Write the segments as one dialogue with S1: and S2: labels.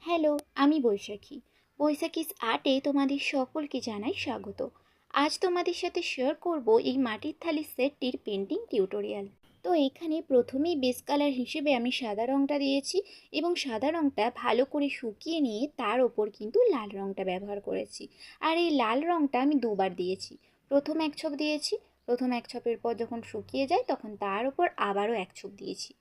S1: Hello, আমি বৈশাখী। বৈশাখীস আর্টে তোমাদের সকলকে জানাই স্বাগত। আজ তোমাদের সাথে শেয়ার করব এই মাটির থালি সেটটির পেন্টিং টিউটোরিয়াল। তো এখানে প্রথমেই বেস কালার হিসেবে আমি সাদা রঙটা দিয়েছি এবং সাদা রঙটা ভালো করে শুকিয়ে নিয়ে তার ওপর কিন্তু লাল রঙটা ব্যবহার করেছি। আর এই লাল রঙটা আমি দুবার দিয়েছি। প্রথম এক ছোপ দিয়েছি, প্রথম এক ছোপের পর যখন শুকিয়ে যায় তখন তার ওপর আবারও এক ছোপ দিয়েছি।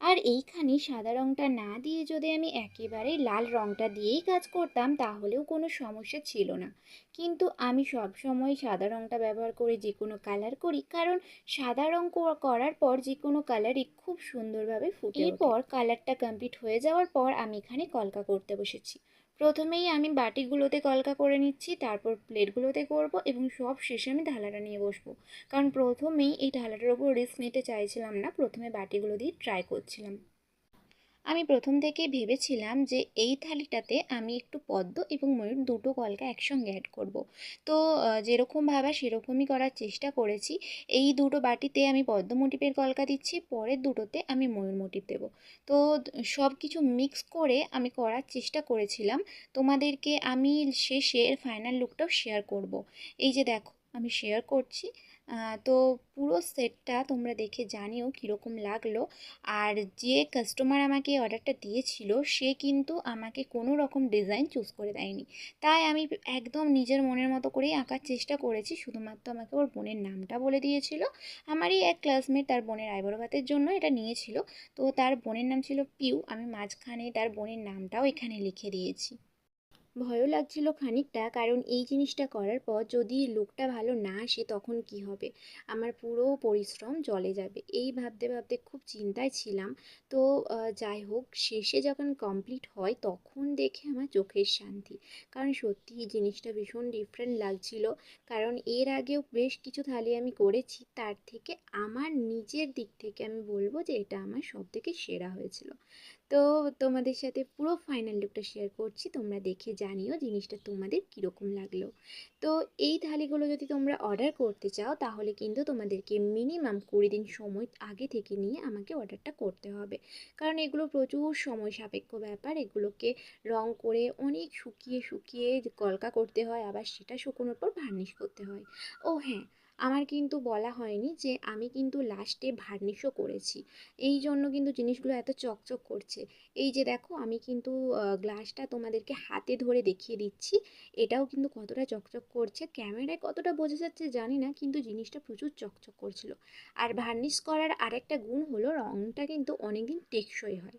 S1: আর এইখানে সাদা রঙটা না দিয়ে যদি আমি একেবারে লাল রঙটা দিয়েই কাজ করতাম তাহলেও কোনো সমস্যা ছিল না। কিন্তু আমি সব সময় সাদা রঙটা ব্যবহার করে যে কোনো কালার করি, কারণ সাদা রঙ করার পর যে কোনো কালারই খুব সুন্দরভাবে ফুটে ওঠে। এরপর কালারটা কমপ্লিট হয়ে যাওয়ার পর আমি এখানে কলকা করতে বসেছি। প্রথমেই আমি বাটিগুলোতে কলকা করে নিচ্ছি, তারপর প্লেটগুলোতে করব এবং সব শেষে আমি ঢালাটা নিয়ে বসবো। কারণ প্রথমেই এই ঢালাটার ওপর রিস্ক নিতে চাইছিলাম না, প্রথমে বাটিগুলো দিয়ে ট্রাই করছিলাম। আমি প্রথম থেকেই ভেবেছিলাম যে এই থালিটাতে আমি একটু পদ্ম এবং ময়ূর দুটো কলকা একসঙ্গে অ্যাড করব। তো যেরকম ভাবা সেরকমই করার চেষ্টা করেছি। এই দুটো বাটিতে আমি পদ্ম মোটিফের কলকা দিচ্ছি, পরের দুটোতে আমি ময়ূর মোটিফ দেবো। তো সব কিছু মিক্স করে আমি করার চেষ্টা করেছিলাম। তোমাদেরকে আমি শেষে ফাইনাল লুকটাও শেয়ার করব। এই যে দেখো আমি শেয়ার করছি। তো পুরো সেটটা তোমরা দেখে জানিও কীরকম লাগলো। আর যে কাস্টমার আমাকে অর্ডারটা দিয়েছিল সে কিন্তু আমাকে কোনো রকম ডিজাইন চুজ করে দেয়নি, তাই আমি একদম নিজের মনের মতো করেই আঁকার চেষ্টা করেছি। শুধুমাত্র আমাকে ওর বোনের নামটা বলে দিয়েছিল। আমারই এক ক্লাসমেট তার বোনের আইবুড়ো ভাতের জন্য এটা নিয়েছিল। তো তার বোনের নাম ছিল পিউ, আমি মাঝখানে তার বোনের নামটাও এখানে লিখে দিয়েছি। ভয়ও লাগছিল খানিকটা, কারণ এই জিনিসটা করার পর যদি লুকটা ভালো না আসে তখন কি হবে, আমার পুরো পরিশ্রম জলে যাবে, এই ভাবতে ভাবতে খুব চিন্তায় ছিলাম। তো যাই হোক, শেষে যখন কমপ্লিট হয় তখন দেখে আমার চোখের শান্তি। কারণ সত্যি এই জিনিসটা ভীষণ ডিফারেন্ট লাগছিল। কারণ এর আগেও বেশ কিছু থালি আমি করেছি, তার থেকে আমার নিজের দিক থেকে আমি বলবো যে এটা আমার সবথেকে সেরা হয়েছিল। তো তোমাদের সাথে পুরো ফাইনাল লুকটা শেয়ার করছি, তোমরা দেখে জানিও জিনিসটা তোমাদের কীরকম লাগলো। তো এই থালিগুলো যদি তোমরা অর্ডার করতে চাও তাহলে কিন্তু তোমাদেরকে মিনিমাম 20 দিন সময় আগে থেকে নিয়ে আমাকে অর্ডারটা করতে হবে। কারণ এগুলো প্রচুর সময় সাপেক্ষ ব্যাপার, এগুলোকে রং করে অনেক শুকিয়ে শুকিয়ে কলকা করতে হয়, আবার সেটা শুকোনোর পর ভার্নিশ করতে হয়। ও হ্যাঁ, আমার কিন্তু বলা হয়নি যে আমি কিন্তু লাস্টে ভার্নিশও করেছি, এই জন্য কিন্তু জিনিসগুলো এত চকচক করছে। এই যে দেখো আমি কিন্তু গ্লাসটা তোমাদেরকে হাতে ধরে দেখিয়ে দিচ্ছি, এটাও কিন্তু কতটা চকচক করছে। ক্যামেরায় কতটা বোঝা যাচ্ছে জানি না, কিন্তু জিনিসটা প্রচুর চকচক করছিল। আর ভার্নিশ করার আরেকটা গুণ হলো রঙটা কিন্তু অনেকদিন টেকসই হয়।